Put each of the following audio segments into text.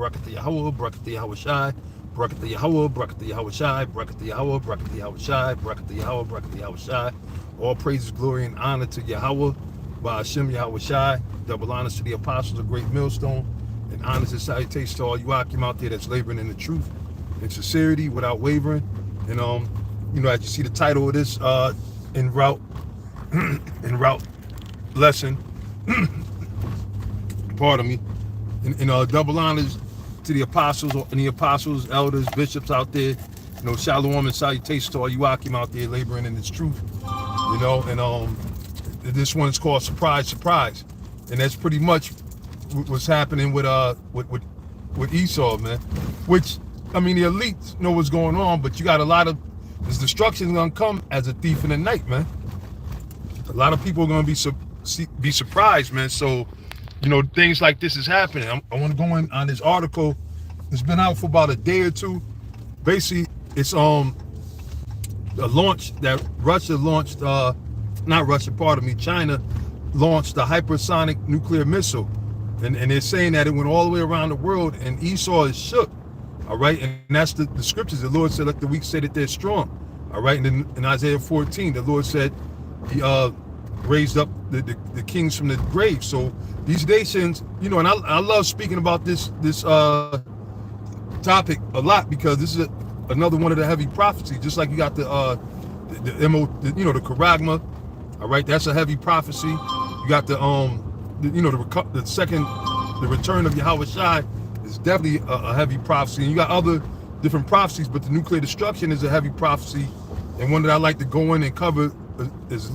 Barakatah Yahweh, Barakatah Yahweh Shai, Barakatah Yahweh, Barakatah Yahweh Shai, Barakatah Yahweh, Barakatah Yahweh Shai, Barakatah Yahweh, Barakatah Yahweh Shai. All praises, glory, and honor to Yahweh, by Hashem Yahweh Shai. Double honors to the apostles of Great Millstone, and honors and salutations to all you Akim out there that's laboring in the truth and sincerity without wavering. And as you see the title of this en route lesson, pardon me, and double honors to the apostles and the apostles, elders, bishops out there. Shalom and salutations to all you Akim out there laboring in this truth. And this one is called Surprise, Surprise, and that's pretty much what's happening with Esau, man. Which, the elites know what's going on, but you got a lot of this destruction gonna come as a thief in the night, man. A lot of people are gonna be surprised, man. So, things like this is happening. I want to go in on this article. It's been out for about a day or two. Basically, it's a launch that Russia launched. Not Russia, pardon me. China launched a hypersonic nuclear missile, and they're saying that it went all the way around the world, and Esau is shook. All right, and that's the scriptures. The Lord said, "Let the weak say that they're strong." All right, and in Isaiah 14, the Lord said He raised up the kings from the grave. So these nations, and I love speaking about this topic a lot, because this is another one of the heavy prophecies. Just like you got the Charagma. All right, that's a heavy prophecy. You got the return of Yahweh Shai is definitely a heavy prophecy. And you got other different prophecies, but the nuclear destruction is a heavy prophecy, and one that I like to go in and cover is,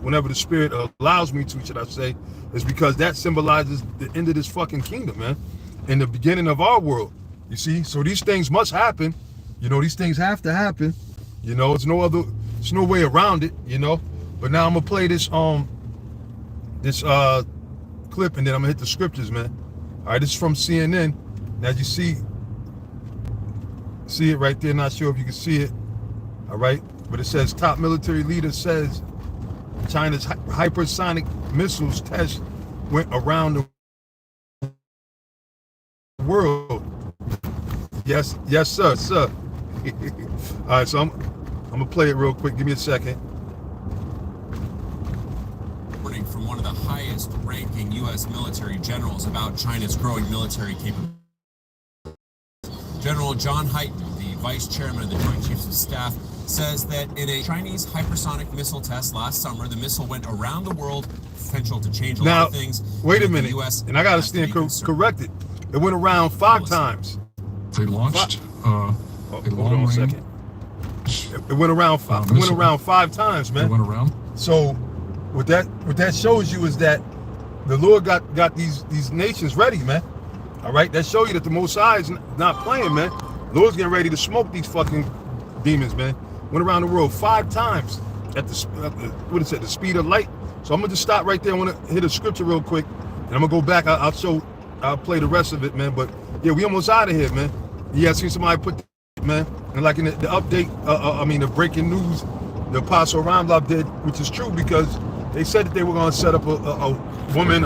whenever the Spirit allows me to, should I say, is because that symbolizes the end of this fucking kingdom, man, and the beginning of our world. You see, so these things must happen. These things have to happen. It's no way around it. But now I'm gonna play this clip, and then I'm gonna hit the scriptures, man. All right, this is from CNN. And as you see it right there. Not sure if you can see it. All right, but it says top military leader says China's hypersonic missiles test went around the world. Yes, sir. All right, so I'm gonna play it real quick. Give me a second. From one of the highest ranking U.S. military generals about China's growing military capability. General John Hyten, the vice chairman of the Joint Chiefs of Staff, says that in a Chinese hypersonic missile test last summer, the missile went around the world, potential to change a lot of things. Wait a minute, and I gotta stand corrected. It went around 5 times. They launched a long range. It went around 5. It went around 5 times, man. It went around. So what that shows you is that the Lord got these nations ready, man. All right, that show you that the Most High is not playing, man. The Lord's getting ready to smoke these fucking demons, man. Went around the world 5 times at the speed of light. So I'm gonna just stop right there. I want to hit a scripture real quick, and I'm gonna go back. I'll play the rest of it, man. But yeah, we almost out of here, man. Yeah, I seen somebody put, man, and like in the update, the breaking news, the Apostle Ramlab did, which is true, because they said that they were gonna set up a woman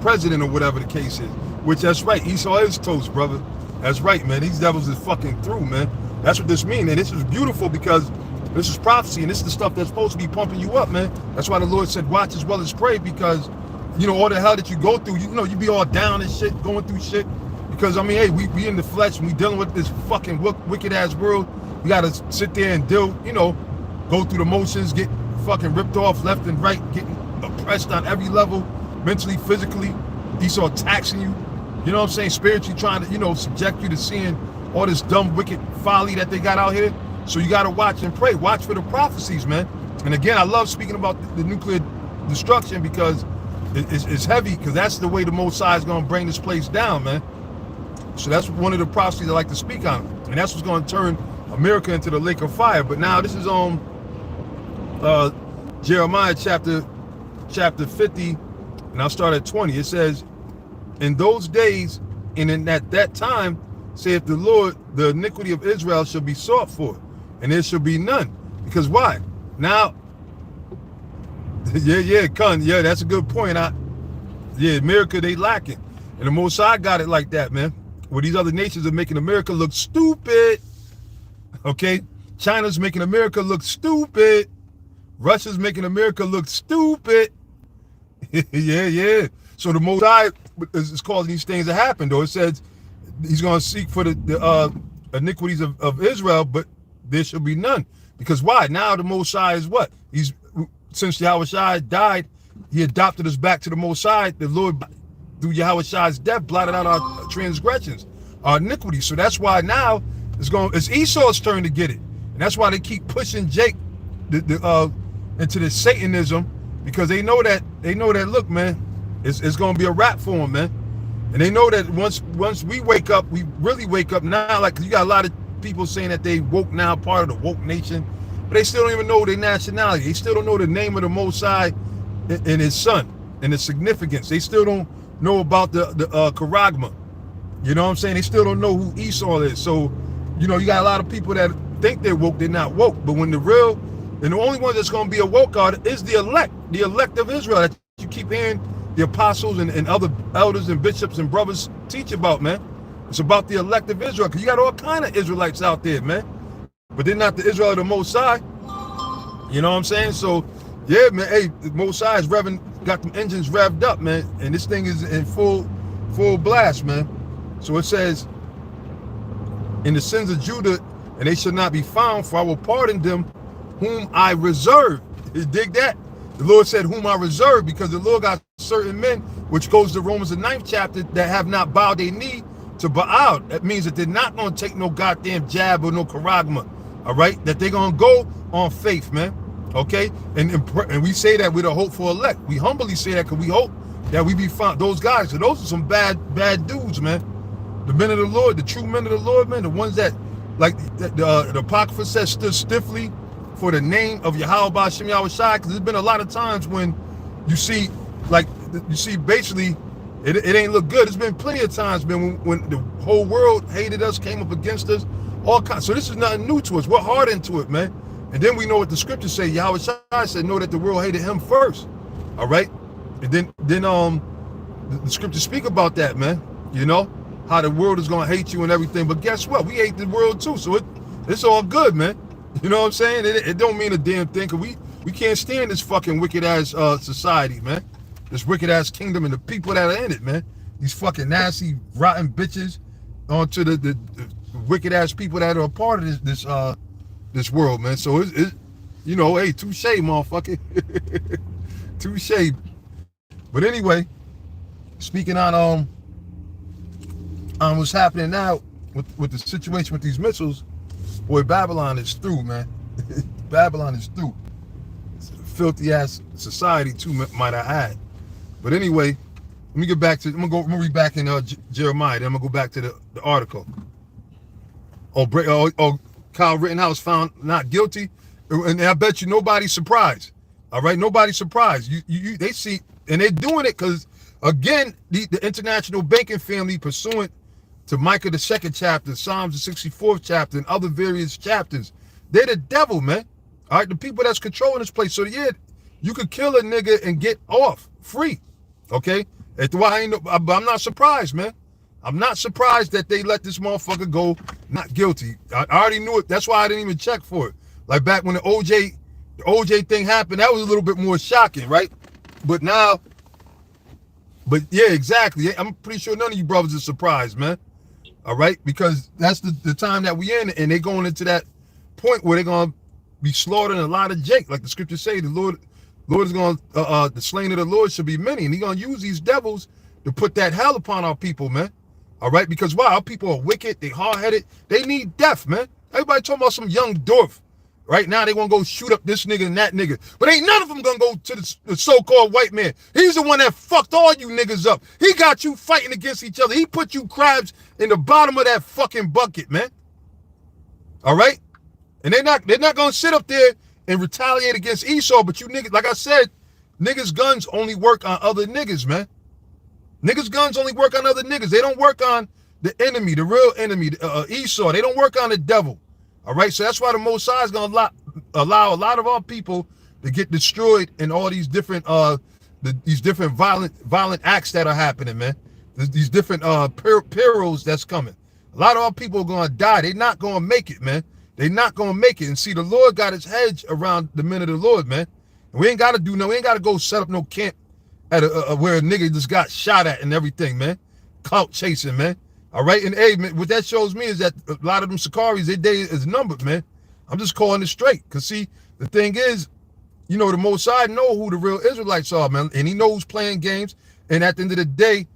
president or whatever the case is. Which, that's right, Esau is toast, brother. That's right, man. These devils is fucking through, man. That's what this means, and this is beautiful, because this is prophecy, and this is the stuff that's supposed to be pumping you up, man. That's why the Lord said, watch as well as pray, because all the hell that you go through, you be all down and shit, going through shit. Because hey, we in the flesh, and we dealing with this fucking wicked ass world. We gotta sit there and deal, go through the motions, get fucking ripped off left and right, getting oppressed on every level, mentally, physically. Esau taxing you, you know what I'm saying, spiritually trying to, subject you to seeing all this dumb, wicked folly that they got out here. So you got to watch and pray. Watch for the prophecies, man. And again, I love speaking about the nuclear destruction, because it's heavy, because that's the way the Most High is going to bring this place down, man. So that's one of the prophecies I like to speak on. And that's what's going to turn America into the lake of fire. But now this is on Jeremiah chapter 50, and I'll start at 20. It says, in those days and at that time, saith the Lord, the iniquity of Israel shall be sought for, and there shall be none. Because why? Now, yeah, that's a good point. Yeah, America, they lacking. And the Most High got it like that, man. Where these other nations are making America look stupid. Okay? China's making America look stupid. Russia's making America look stupid. Yeah. So the Most High is causing these things to happen, though. It says he's going to seek for the iniquities of Israel, but there shall be none. Because why? Now the Most High is what? Since Yahushua died, he adopted us back to the Most High. The Lord, through Yahushua's death, blotted out our transgressions, our iniquities. So that's why now it's Esau's turn to get it. And that's why they keep pushing Jake into the Satanism, because they know that look, man, it's gonna be a wrap for him, man. And they know that once we wake up, we really wake up now. Like, you got a lot of people saying that they woke now, part of the woke nation, but they still don't even know their nationality. They still don't know the name of the Most High and his son and the significance. They still don't know about the charagma. You know what I'm saying? They still don't know who Esau is. So, you know, you got a lot of people that think they're woke, they're not woke. But when the real, and the only one that's going to be a woke out is the elect of Israel that you keep hearing the apostles and other elders and bishops and brothers teach about, man. It's about the elect of Israel, because you got all kind of Israelites out there, man. But they're not the Israel of the Most High. You know what I'm saying? So, yeah, man, hey, the Most High is got them engines revved up, man. And this thing is in full blast, man. So it says, in the sins of Judah, and they shall not be found, for I will pardon them whom I reserve. You dig that? The Lord said, whom I reserve, because the Lord got certain men, which goes to Romans the 9th chapter, that have not bowed their knee to Baal. That means that they're not going to take no goddamn jab or no charagma, all right? That they're going to go on faith, man, okay? And we say that with a hopeful elect. We humbly say that because we hope that we be found. Those guys, so those are some bad dudes, man. The men of the Lord, the true men of the Lord, man, the ones that, like the Apocrypha says, stood stiffly for the name of Yahweh Ba'Shem Yahushua, because there's been a lot of times when you see, basically, it ain't look good. There's been plenty of times, man, when the whole world hated us, came up against us, all kinds. So this is nothing new to us. We're hard into it, man. And then we know what the scriptures say. Yahushua said, know that the world hated him first. All right? And then the scriptures speak about that, man. You know, how the world is going to hate you and everything. But guess what? We hate the world too. So it's all good, man. You know what I'm saying? It don't mean a damn thing, because we can't stand this fucking wicked-ass society, man. This wicked-ass kingdom and the people that are in it, man. These fucking nasty, rotten bitches onto the wicked-ass people that are a part of this world, man. So it's you know, hey, touche, motherfucker. Touche. But anyway, speaking on what's happening now with the situation with these missiles, boy, Babylon is through, man. Babylon is through. It's a filthy ass society too, might I add. But anyway, let me get back to. I'm gonna read back in Jeremiah. Then I'm gonna go back to the article. Kyle Rittenhouse found not guilty, and I bet you nobody's surprised. All right, nobody's surprised. They see, and they're doing it because, again, the international banking family, pursuant to Micah the 2nd chapter, Psalms the 64th chapter, and other various chapters, they're the devil, man. All right, the people that's controlling this place. So yeah, you could kill a nigga and get off free. Okay, that's why I'm not surprised, man. I'm not surprised that they let this motherfucker go not guilty. I already knew it. That's why I didn't even check for it. Like back when the OJ thing happened, that was a little bit more shocking, right? But yeah, exactly. I'm pretty sure none of you brothers are surprised, man. All right, because that's the time that we in, and they're going into that point where they're gonna be slaughtering a lot of Jake, like the scriptures say. The Lord is going the slain of the Lord should be many, and He's gonna use these devils to put that hell upon our people, man. All right, because why? Our people are wicked, they hard-headed, they need death, man. Everybody talking about some young dwarf. Right now, they want to go shoot up this nigga and that nigga. But ain't none of them going to go to the so-called white man. He's the one that fucked all you niggas up. He got you fighting against each other. He put you crabs in the bottom of that fucking bucket, man. All right? And they're not going to sit up there and retaliate against Esau. But you niggas, like I said, niggas' guns only work on other niggas, man. Niggas' guns only work on other niggas. They don't work on the enemy, the real enemy, Esau. They don't work on the devil. All right, so that's why the Most High is going to allow a lot of our people to get destroyed in all these different these different violent acts that are happening, man. These different perils that's coming. A lot of our people are gonna die. They're not gonna make it, man. They're not gonna make it. And see, the Lord got his hedge around the men of the Lord, man. And we ain't gotta go set up no camp at where a nigga just got shot at and everything, man. Clout chasing, man. All right, and hey, man, what that shows me is that a lot of them Sikaris, their day is numbered, man. I'm just calling it straight. Cause see, the thing is, the Most High know who the real Israelites are, man, and he knows playing games. And at the end of the day,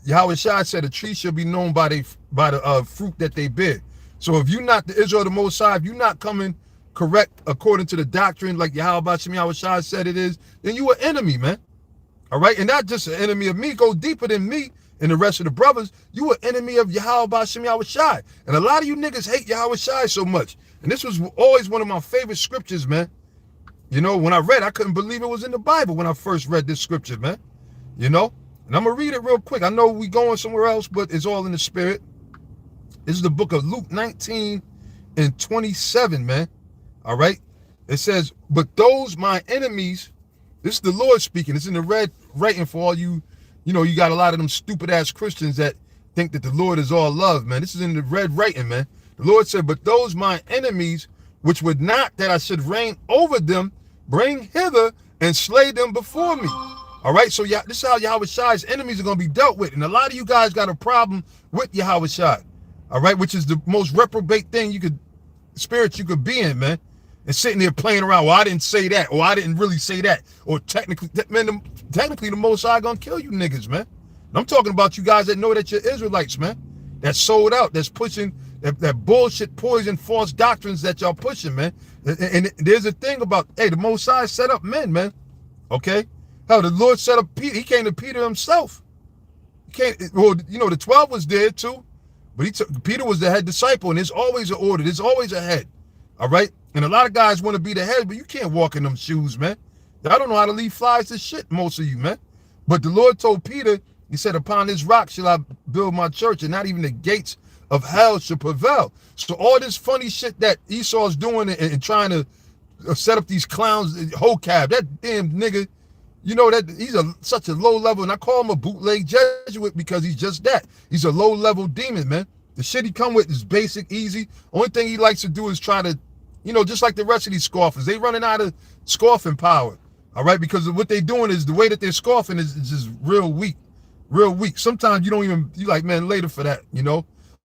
Yahweh Shai said a tree shall be known by the fruit that they bear. So if you're not the Israel of the Most High, if you're not coming correct according to the doctrine like Yahweh Shai said it is, then you an enemy, man. All right, and not just an enemy of me, go deeper than me and the rest of the brothers. You an enemy of Yahweh Shai. And a lot of you niggas hate Yahweh Shai so much. And this was always one of my favorite scriptures, man. When I read, I couldn't believe it was in the Bible when I first read this scripture, man. And I'm going to read it real quick. I know we going somewhere else, but it's all in the spirit. This is the book of Luke 19:27, man. All right. It says, but those my enemies, this is the Lord speaking. It's in the red writing for all you, you got a lot of them stupid ass Christians that think that the Lord is all love, man. This is in the red writing, man. The Lord said, but those my enemies, which would not that I should reign over them, bring hither and slay them before me. All right, so this is how Yahweh Shai's enemies are going to be dealt with. And a lot of you guys got a problem with Yahweh Shai, all right, which is the most reprobate thing you could be in, man. And sitting there playing around, well, I didn't say that, or I didn't really say that, or technically the Most High going to kill you niggas, man. And I'm talking about you guys that know that you're Israelites, man, that's sold out, that's pushing that bullshit, poison, false doctrines that y'all pushing, man. And there's a thing about, hey, the Most High set up men, man. Okay? Hell, the Lord set up Peter. He came to Peter himself. The 12 was there too, but Peter was the head disciple, and there's always an order. There's always a head. All right? And a lot of guys want to be the head, but you can't walk in them shoes, man. I don't know how to leave flies to shit, most of you, man. But the Lord told Peter, he said, upon this rock shall I build my church, and not even the gates of hell shall prevail. So all this funny shit that Esau's doing and trying to set up these clowns, Hokab, that damn nigga, that he's such a low level, and I call him a bootleg Jesuit because he's just that. He's a low level demon, man. The shit he come with is basic, easy. Only thing he likes to do is try to, just like the rest of these scoffers, they running out of scoffing power. All right, because what they doing is the way that they're scoffing is just real weak. Sometimes you like, man, later for that,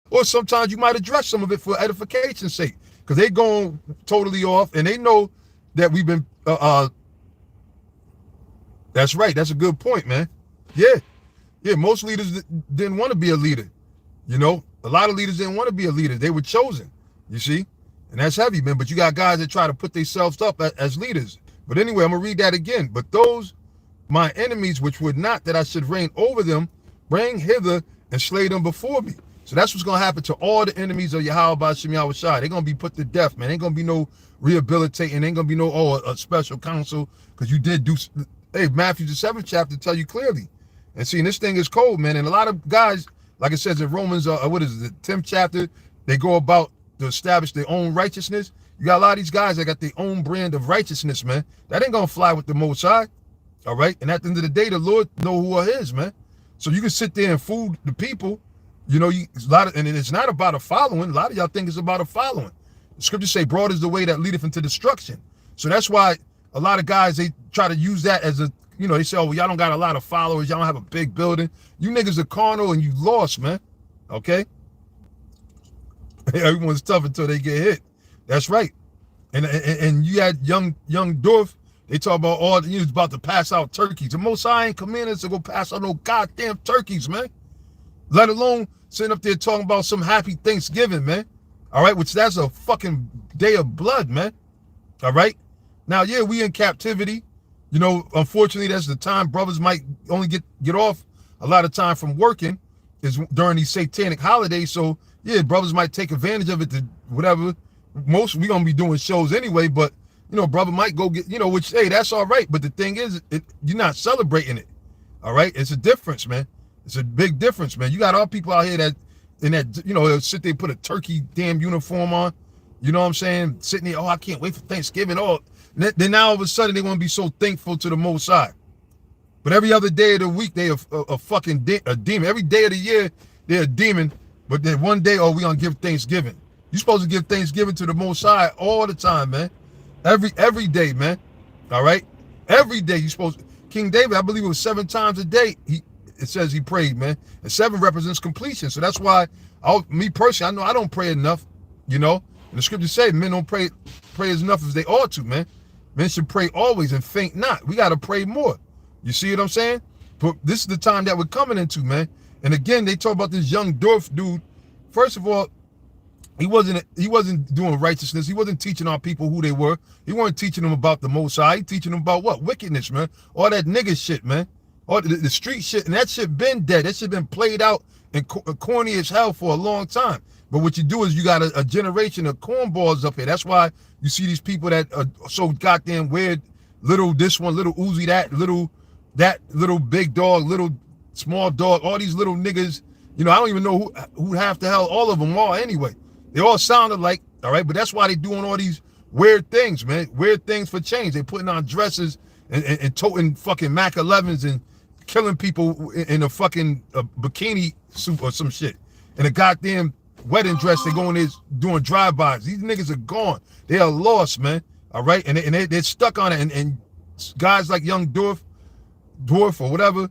Or sometimes you might address some of it for edification's sake, because they going totally off, and they know that we've been. That's right. That's a good point, man. Yeah. Most leaders didn't want to be a leader. A lot of leaders didn't want to be a leader. They were chosen. You see, and that's heavy, man. But you got guys that try to put themselves up as leaders. But anyway, I'm gonna read that again. But those my enemies, which would not that I should reign over them, bring hither and slay them before me. So that's what's going to happen to all the enemies of Yahweh Shem Yahweh Shai. They're going to be put to death, man. Ain't going to be no rehabilitating. Ain't going to be no, a special counsel, because you did do, hey, Matthew the 7th chapter tell you clearly. And see, this thing is cold, man. And a lot of guys, like it says in Romans, the 10th chapter, they go about to establish their own righteousness. You got a lot of these guys that got their own brand of righteousness, man. That ain't going to fly with the Most High, all right? And at the end of the day, the Lord know who are his, man. So you can sit there and fool the people. And it's not about a following. A lot of y'all think it's about a following. The scriptures say, broad is the way that leadeth into destruction. So that's why a lot of guys, they try to use that as a, they say, oh, well, y'all don't got a lot of followers. Y'all don't have a big building. You niggas are carnal and you lost, man. Okay? Everyone's tough until they get hit. That's right. And you had young Dorf, they talk about he was about to pass out turkeys. The Most High ain't commanding us to go pass out no goddamn turkeys, man. Let alone sitting up there talking about some happy Thanksgiving, man. All right, which that's a fucking day of blood, man. All right. Now, yeah, we in captivity. Unfortunately, that's the time brothers might only get off a lot of time from working is during these satanic holidays. So, yeah, brothers might take advantage of it to whatever. Most we gonna be doing shows anyway, but brother might go get, which, hey, that's all right. But the thing is, you're not celebrating it. All right, it's a difference, man. It's a big difference, man. You got all people out here that they'll sit there, put a turkey damn uniform on. You know what I'm saying? Sitting there, oh, I can't wait for Thanksgiving. Oh, then now all of a sudden they want to be so thankful to the Most High. But every other day of the week, they a fucking a demon. Every day of the year, they're a demon. But then one day, oh, we gonna give Thanksgiving. You supposed to give Thanksgiving to the Most High all the time, man. Every day, man. All right? Every day you supposed to. King David, I believe it was 7 times a day, it says he prayed, man. And 7 represents completion. So that's why, me personally, I know I don't pray enough, you know. And the scriptures say men don't pray as enough as they ought to, man. Men should pray always and faint not. We got to pray more. You see what I'm saying? But this is the time that we're coming into, man. And again, they talk about this young dwarf dude. First of all, he wasn't doing righteousness. He wasn't teaching our people who they were. He wasn't teaching them about the Most High. He teaching them about what? Wickedness, man. All that nigga shit, man. All the street shit. And that shit been dead. That shit been played out and corny as hell for a long time. But what you do is you got a generation of cornballs up here. That's why you see these people that are so goddamn weird. Little this one, little Uzi that, little big dog, little small dog. All these little niggas. You know, I don't even know who half the hell all of them are anyway. They all sounded like, all right, but that's why they doing all these weird things, man. Weird things for change. They putting on dresses and toting fucking Mac 11s and killing people in a fucking bikini suit or some shit. In a goddamn wedding dress, they going there doing drive-bys. These niggas are gone. They are lost, man. All right, and they're stuck on it. And guys like Young Dwarf or whatever,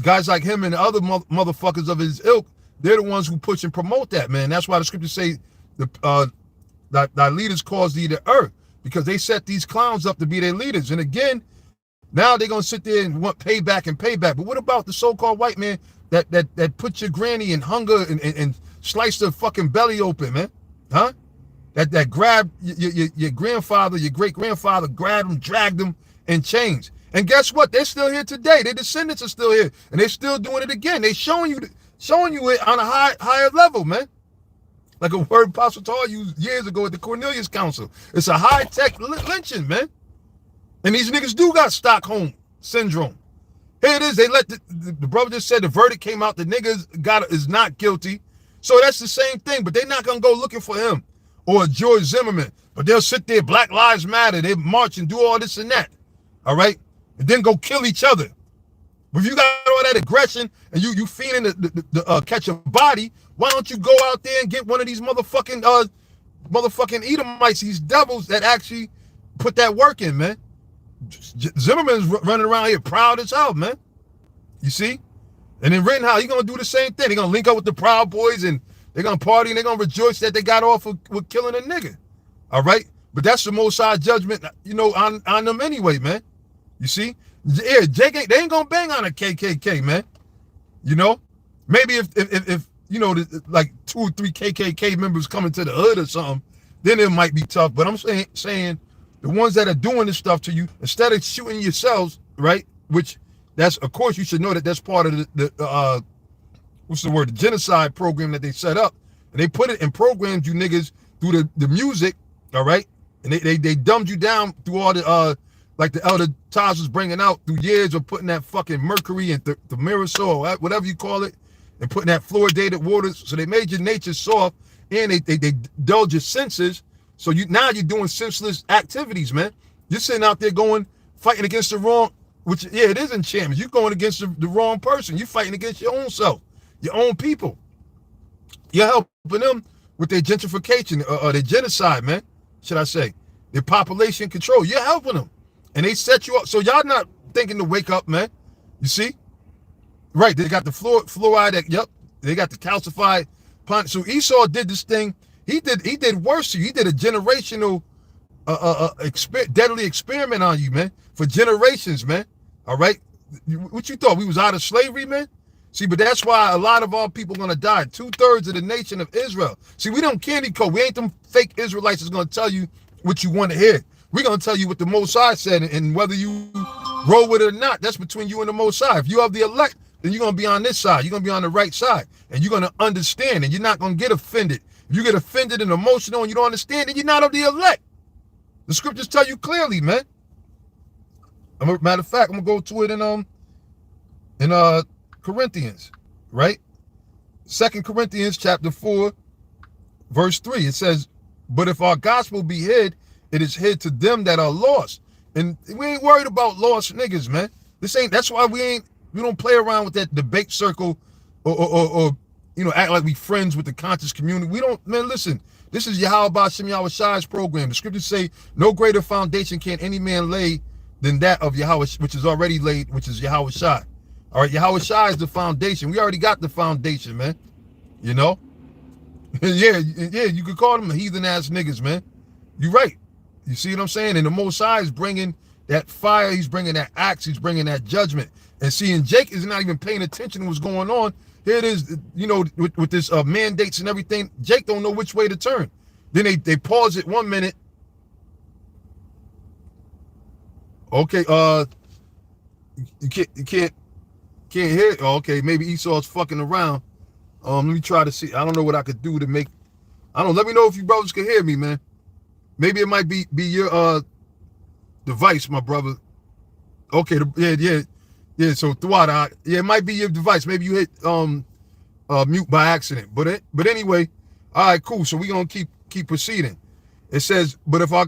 guys like him and the other motherfuckers of his ilk, they're the ones who push and promote that, man. That's why the scriptures say thy leaders cause thee to err, because they set these clowns up to be their leaders. And again, now they're gonna sit there and want payback and payback. But what about the so-called white man that put your granny in hunger and sliced her fucking belly open, man? Huh? That grabbed your grandfather, your great-grandfather, grabbed him, dragged him in chains. And guess what? They're still here today. Their descendants are still here, and they're still doing it again. They're showing you it on a higher level, man. Like a word Apostle Paul used years ago at the Cornelius Council. It's a high-tech lynching, man. And these niggas do got Stockholm syndrome. Here it is. They let the brother just said the verdict came out. The niggas is not guilty. So that's the same thing. But they're not gonna go looking for him or George Zimmerman. But they'll sit there, Black Lives Matter. They march and do all this and that. All right, and then go kill each other. But if you got all that aggression and you feeding the catch a body, why don't you go out there and get one of these motherfucking Edomites, these devils that actually put that work in, man? Zimmerman's running around here proud as hell, man. You see? And in Rittenhouse, he's gonna do the same thing. They're gonna link up with the Proud Boys and they're gonna party and they're gonna rejoice that they got off with killing a nigga. All right? But that's the Most High judgment, you know, on them anyway, man. You see? Yeah, they ain't gonna bang on a KKK, man. You know? Maybe if you know, like 2 or 3 KKK members coming to the hood or something, then it might be tough. But I'm saying the ones that are doing this stuff to you, instead of shooting yourselves, right? Which that's, of course, you should know that that's part of the genocide program that they set up. And they put it in programs you niggas through the music, all right? And they dumbed you down through all the like the Elder Taz was bringing out through years of putting that fucking mercury and the mirasol, whatever you call it, and putting that fluoridated water. So they made your nature soft, and they dulled your senses. So now you're doing senseless activities, man. You're sitting out there fighting against the wrong, which, yeah, it is enchantment. You're going against the wrong person. You're fighting against your own self, your own people. You're helping them with their gentrification or their genocide, man. Should I say? Their population control. You're helping them. And they set you up. So y'all not thinking to wake up, man. You see? Right. They got the fluoride. Yep. They got the calcified plant. So Esau did this thing. He did worse to you. He did a generational deadly experiment on you, man. For generations, man. All right? What you thought? We was out of slavery, man? See, but that's why a lot of our people going to die. 2/3 of the nation of Israel. See, we don't candy coat. We ain't them fake Israelites that's going to tell you what you want to hear. We're going to tell you what the Most High said, and whether you roll with it or not, that's between you and the Most High. If you have the elect, then you're going to be on this side. You're going to be on the right side, and you're going to understand, and you're not going to get offended. If you get offended and emotional and you don't understand, then you're not of the elect. The scriptures tell you clearly, man. Matter of fact, I'm going to go to it in Corinthians, right? 2 Corinthians chapter 4, verse 3. It says, but if our gospel be hid, it is hid to them that are lost. And we ain't worried about lost niggas, man. That's why we don't play around with that debate circle or act like we friends with the conscious community. We don't, man, listen, this is Yahweh Ba'Shem Yahweh Shai's program. The scriptures say no greater foundation can any man lay than that of Yahweh, which is already laid, which is Yahweh Shai. All right, Yahweh Shai is the foundation. We already got the foundation, man. Yeah, you could call them heathen ass niggas, man. You're right. You see what I'm saying? And the Most High is bringing that fire. He's bringing that axe. He's bringing that judgment. And seeing Jake is not even paying attention to what's going on. Here it is, with this mandates and everything. Jake don't know which way to turn. Then they pause it 1 minute. Okay, you can't hear it. Oh, okay, maybe Esau's fucking around. Let me try to see. I don't know what I could do to make. I don't know. Let me know if you brothers can hear me, man. Maybe it might be your device, my brother. Okay, yeah. So Thwada, it might be your device. Maybe you hit mute by accident. But anyway, all right, cool. So we're gonna keep proceeding. It says, but if our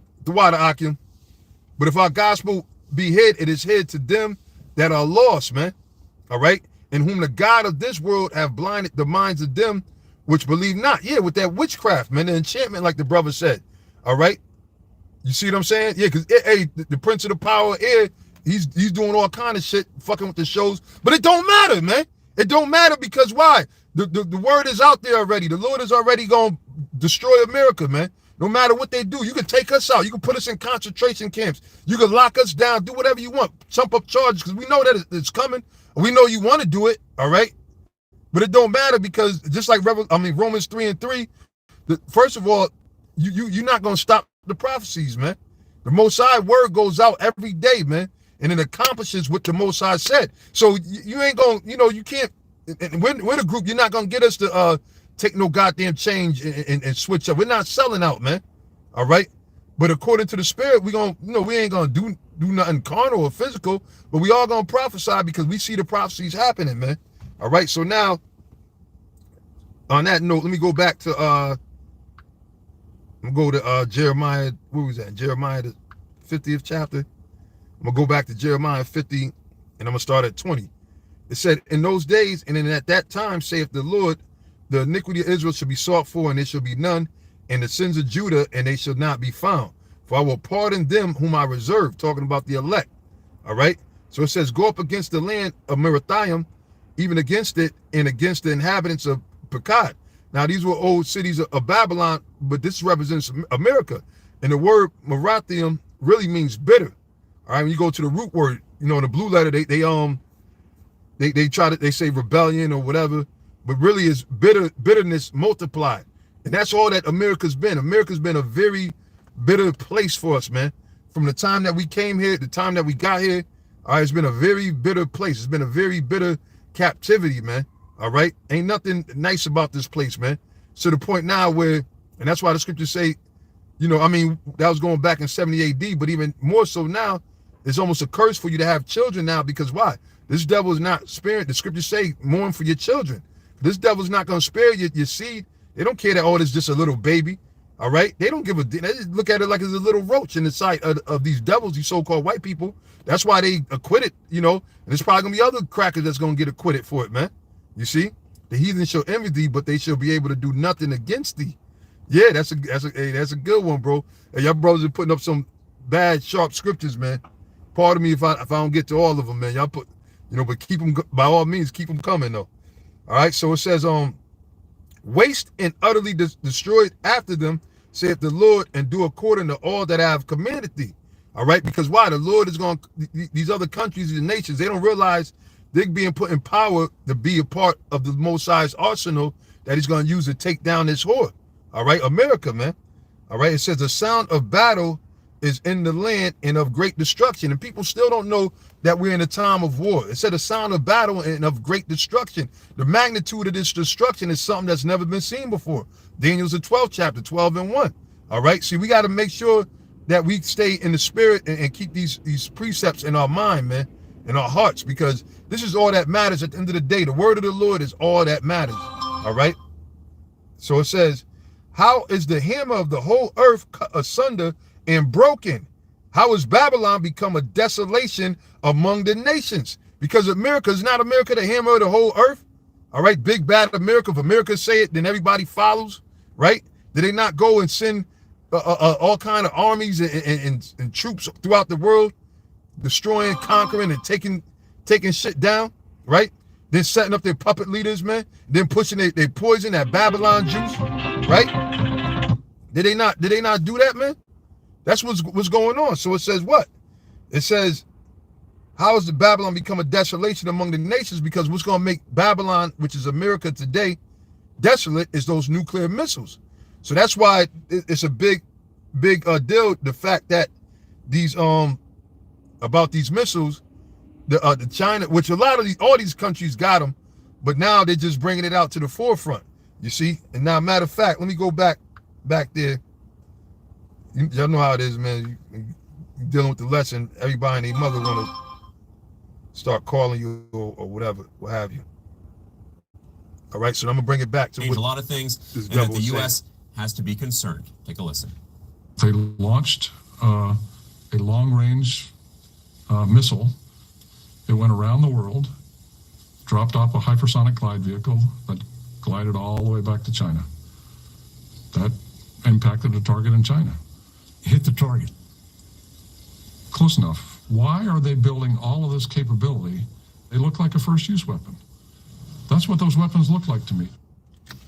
gospel be hid, it is hid to them that are lost, man. All right, in whom the God of this world have blinded the minds of them which believe not. Yeah, with that witchcraft, man, the enchantment, like the brother said. All right, you see what I'm saying? Yeah, because the prince of the power of air, he's doing all kind of shit, fucking with the shows. But it don't matter, man. It don't matter because why? The word is out there already. The Lord is already going to destroy America, man. No matter what they do, you can take us out. You can put us in concentration camps. You can lock us down, do whatever you want. Jump up charges because we know that it's coming. We know you want to do it, all right? But it don't matter because just like Romans 3:3, first of all, you're not going to stop the prophecies, man. The Most High word goes out every day, man, and it accomplishes what the Most High said. So you ain't going, you can't, and we're the group, you're not going to get us to take no goddamn change and switch up. We're not selling out, man, all right? But according to the Spirit, we ain't going to do nothing carnal or physical, but we all going to prophesy because we see the prophecies happening, man, all right? So now, on that note, let me go back to, I'm going to go to Jeremiah, where was that? Jeremiah, the 50th chapter. I'm going to go back to Jeremiah 50, and I'm going to start at 20. It said, in those days, and at that time, saith the Lord, the iniquity of Israel shall be sought for, and there shall be none, and the sins of Judah, and they shall not be found. For I will pardon them whom I reserve, talking about the elect. All right? So it says, go up against the land of Merathaim, even against it, and against the inhabitants of Pekod. Now, these were old cities of Babylon, but this represents America. And the word Merathaim really means bitter. All right, when you go to the root word, in the blue letter, they say rebellion or whatever, but really it's bitterness multiplied. And that's all that America's been. America's been a very bitter place for us, man. From the time that we came here, the time that we got here, all right, it's been a very bitter place. It's been a very bitter captivity, man. All right, ain't nothing nice about this place, man. To the point now where, and that's why the scriptures say, that was going back in 70 AD, but even more so now, it's almost a curse for you to have children now because why? This devil is not sparing. The scriptures say, mourn for your children. This devil's not going to spare your seed. They don't care that, it's just a little baby. All right, they don't give a. They just look at it like it's a little roach in the sight of these devils, these so-called white people. That's why they acquitted, and there's probably gonna be other crackers that's gonna get acquitted for it, man. You see, the heathen shall envy thee, but they shall be able to do nothing against thee. Yeah, that's a good one, bro. Hey, y'all brothers are putting up some bad, sharp scriptures, man. Pardon me if I don't get to all of them, man. Y'all put, but keep them, by all means, keep them coming, though. All right, so it says, waste and utterly destroyed after them, saith the Lord, and do according to all that I have commanded thee. All right, because why? The Lord is going, these other countries and nations, they don't realize they're being put in power to be a part of the Most High's arsenal that he's going to use to take down this whore. All right, America, man. All right, it says the sound of battle is in the land and of great destruction. And people still don't know that we're in a time of war. It said a sound of battle and of great destruction. The magnitude of this destruction is something that's never been seen before. Daniel's the 12th chapter, 12:1. All right, see, we got to make sure that we stay in the spirit and keep these precepts in our mind, man, in our hearts, because this is all that matters at the end of the day. The word of the Lord is all that matters. All right. So it says, how is the hammer of the whole earth cut asunder and broken? How has Babylon become a desolation among the nations? Because America is not America, the hammer of the whole earth. All right, big bad America. If America say it, then everybody follows, right? Did they not go and send all kind of armies and troops throughout the world, destroying, conquering, and taking shit down, right? Then setting up their puppet leaders, man. Then pushing they poison, that Babylon juice, right? Did they not do that, man? That's what's going on. So it says what? It says, how has the Babylon become a desolation among the nations? Because what's going to make Babylon, which is America today, desolate is those nuclear missiles. So that's why it's a big deal. The fact that these about these missiles, the China, which all these countries got them, but now they're just bringing it out to the forefront. You see, and now matter of fact, let me go back there. Y'all know how it is, man. You dealing with the lesson. Everybody and their mother want to start calling you or whatever, what have you. All right, so I'm gonna bring it back to a lot of things, and that the U.S. has to be concerned. Take a listen. They launched a long-range missile. It went around the world, dropped off a hypersonic glide vehicle that glided all the way back to China. That impacted a target in China. Hit the target. Close enough. Why are they building all of this capability? They look like a first-use weapon. That's what those weapons look like to me.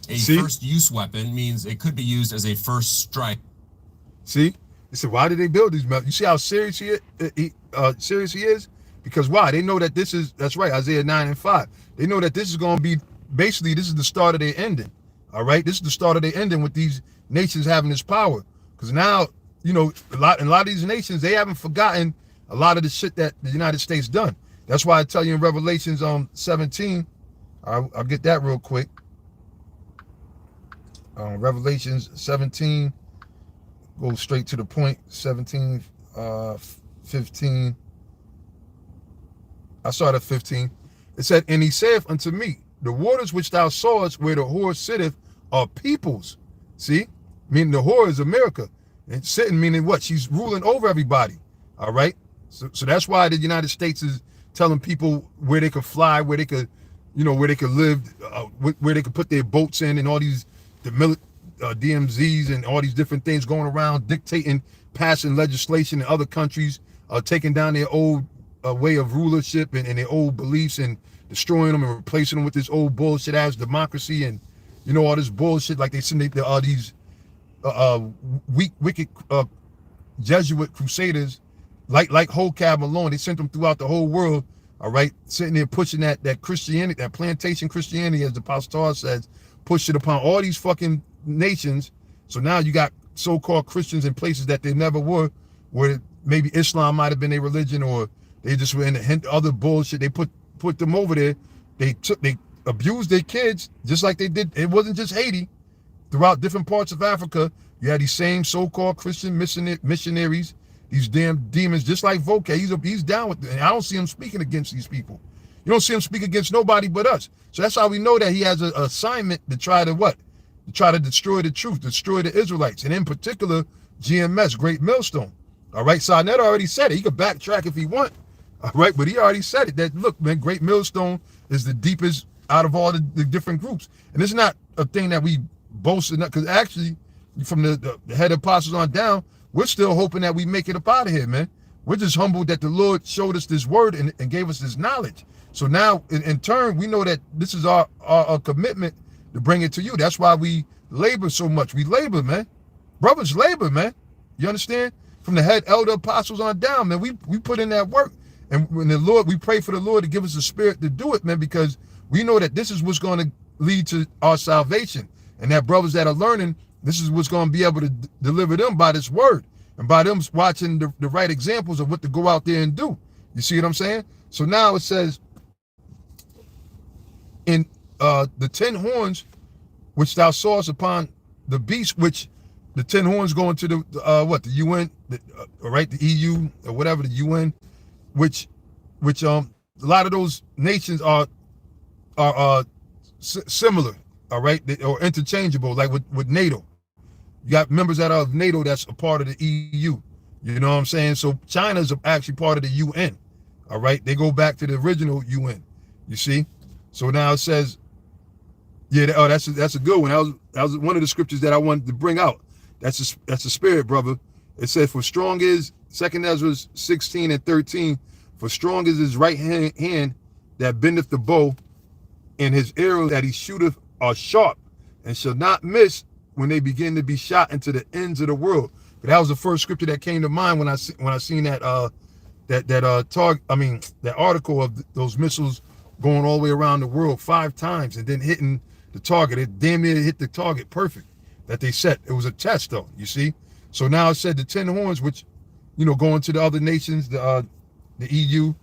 A first-use weapon means it could be used as a first strike. See? They said, why did they build these? You see how serious he is? Because why? They know that that's right, Isaiah 9:5. They know that this is going to be, basically, this is the start of their ending. All right? This is the start of their ending with these nations having this power. Because now, you know, a lot of these nations, they haven't forgotten a lot of the shit that the United States done. That's why I tell you in Revelations 17, I'll get that real quick. Revelations 17, go straight to the point. 17, 15. I started at 15. It said, and he saith unto me, the waters which thou sawest where the whore sitteth are peoples. See? Meaning the whore is America. And sitting meaning what? She's ruling over everybody. All right? So that's why the United States is telling people where they could fly, where they could, where they could live, where they could put their boats in, and all these DMZs and all these different things going around dictating, passing legislation in other countries, taking down their old way of rulership and their old beliefs and destroying them and replacing them with this old bullshit as democracy and all this bullshit. Like they send these wicked Jesuit crusaders like Hocab Malone. They sent them throughout the whole world. All right, sitting there pushing that Christianity, that plantation Christianity, as the Apostle says, push it upon all these fucking nations. So now you got so-called Christians in places that they never were, where maybe Islam might have been their religion, or they just were in the other bullshit. They put them over there. They abused their kids just like they did. It wasn't just Haiti. Throughout different parts of Africa, you had these same so-called Christian missionaries, these damn demons, just like Voke. He's down with it. And I don't see him speaking against these people. You don't see him speak against nobody but us. So that's how we know that he has an assignment to try to what? To try to destroy the truth, destroy the Israelites, and in particular, GMS, Great Millstone. All right, Sarnet already said it. He could backtrack if he want. All right, but he already said it. That, look, man, Great Millstone is the deepest out of all the different groups. And it's not a thing that we boasted, because actually, from the head apostles on down, we're still hoping that we make it up out of here, man. We're just humbled that the Lord showed us this word and gave us this knowledge. So now, in turn, we know that this is our commitment to bring it to you. That's why we labor so much. We labor, man. Brothers labor, man. You understand? From the head elder apostles on down, man, we put in that work. And when the Lord, we pray for the Lord to give us the spirit to do it, man, because we know that this is what's going to lead to our salvation. And that brothers that are learning, this is what's going to be able to deliver them by this word and by them watching the right examples of what to go out there and do. You see what I'm saying? So now it says in the 10 horns, which thou sawest upon the beast, which the 10 horns go into the UN, the EU or whatever, the UN, which a lot of those nations are similar, all right, or interchangeable, like with NATO. You got members that are of NATO that's a part of the EU. You You know what I'm saying? So China's actually part of the UN. All right, they go back to the original UN. You see? So now it says, yeah. Oh, that's a good one. That was one of the scriptures that I wanted to bring out. That's the spirit, brother. It said, "For strong is 2 Ezra 16:13. For strong is his right hand that bendeth the bow, and his arrows that he shooteth are sharp, and shall not miss when they begin to be shot into the ends of the world." But that was the first scripture that came to mind when I seen that that article of those missiles going all the way around the world 5 times and then hitting the target. It damn near hit the target perfect that they set. It was a test though, you see. So now it said the 10 horns, which, going to the other nations, the EU,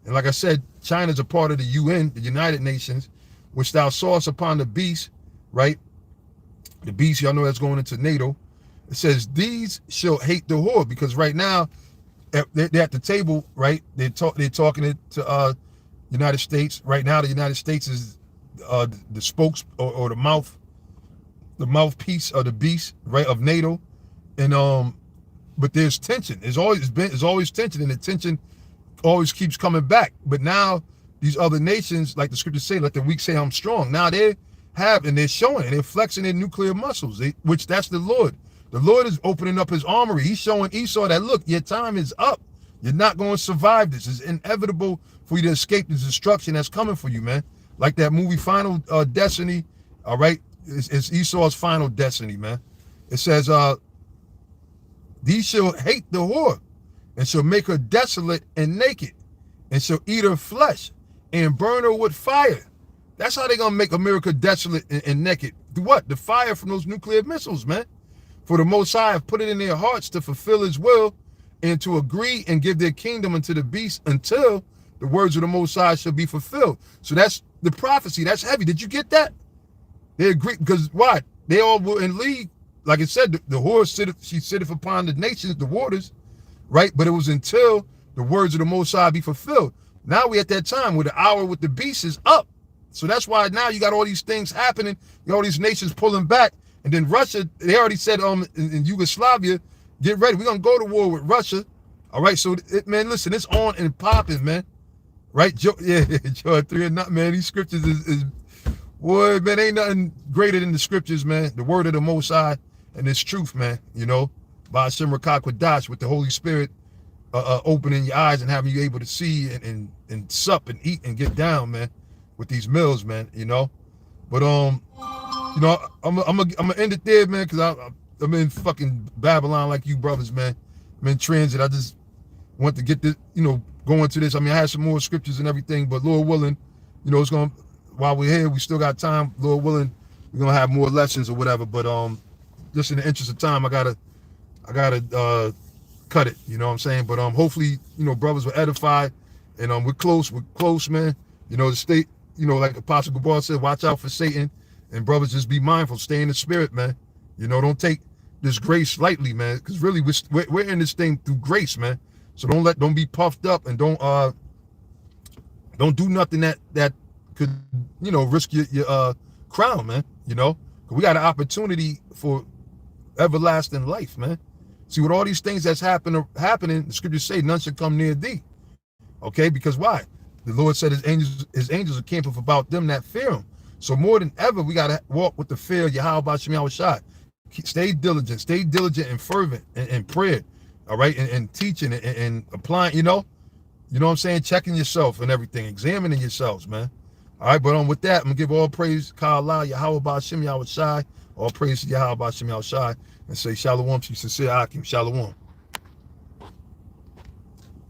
and like I said, China's a part of the UN, the United Nations, which thou sawest upon the beast, right? The beast, y'all know that's going into NATO. It says these shall hate the whore, because right now they're at the table, right? They're talking to United States. Right now, the United States is the spokes or the mouthpiece of the beast, right, of NATO. And but there's tension. There's always tension, and the tension always keeps coming back. But now these other nations, like the scriptures say, let the weak say I'm strong. Now they're showing, and they're flexing their nuclear muscles, which that's the Lord. The Lord is opening up his armory. He's showing Esau that, look, your time is up. You're not going to survive this. It's inevitable for you to escape the destruction that's coming for you, man. Like that movie Final Destiny, all right? It's Esau's final destiny, man. It says, these shall hate the whore, and shall make her desolate and naked, and shall eat her flesh, and burn her with fire. That's how they're going to make America desolate and naked. What? The fire from those nuclear missiles, man. For the Most High have put it in their hearts to fulfill his will, and to agree and give their kingdom unto the beast until the words of the Most High shall be fulfilled. So that's the prophecy. That's heavy. Did you get that? They agree, because why? They all were in league. Like it said, the whore she sitteth upon the nations, the waters, right? But it was until the words of the Most High be fulfilled. Now we at that time where the hour with the beast is up. So that's why now you got all these things happening, you got all these nations pulling back. And then Russia, they already said in Yugoslavia, get ready. We're going to go to war with Russia. All right, so, man, listen, it's on and popping, man. Right? Joe 3 and not, man, these scriptures is, boy, man, ain't nothing greater than the scriptures, man. The word of the Most High and this truth, man, by Hashem Rakak Kwadash, with the Holy Spirit opening your eyes and having you able to see and sup and eat and get down, man, with these meals, man, But, I'm gonna end it there, man, because I'm in fucking Babylon like you brothers, man. I'm in transit. I just want to get this, go into this. I mean, I had some more scriptures and everything, but Lord willing, it's gonna, while we're here, we still got time. Lord willing, we're gonna have more lessons or whatever. But just in the interest of time, I gotta cut it. You know what I'm saying? But hopefully, brothers were edified, and we're close, man. The state, like Apostle Gabar said, watch out for Satan. And brothers, just be mindful, stay in the spirit, man. Don't take this grace lightly, man, because really we're in this thing through grace, man. So don't be puffed up, and don't do nothing that could risk your crown, man. 'Cause we got an opportunity for everlasting life, man. See, with all these things that's happening, the scriptures say none should come near thee. Okay, because why? The Lord said his angels are camping about them that fear him. So more than ever, we got to walk with the fear of Yahweh Shem Yahushua. Stay diligent and fervent in prayer, all right, and teaching and applying, you know what I'm saying, checking yourself and everything, examining yourselves, man. All right, but with that, I'm going to give all praise, Ka'Allah, Yahweh Shem Yahushua, all praise to Yahweh Shem Yahushua, and say Shalom to sincere Akim, Shalom.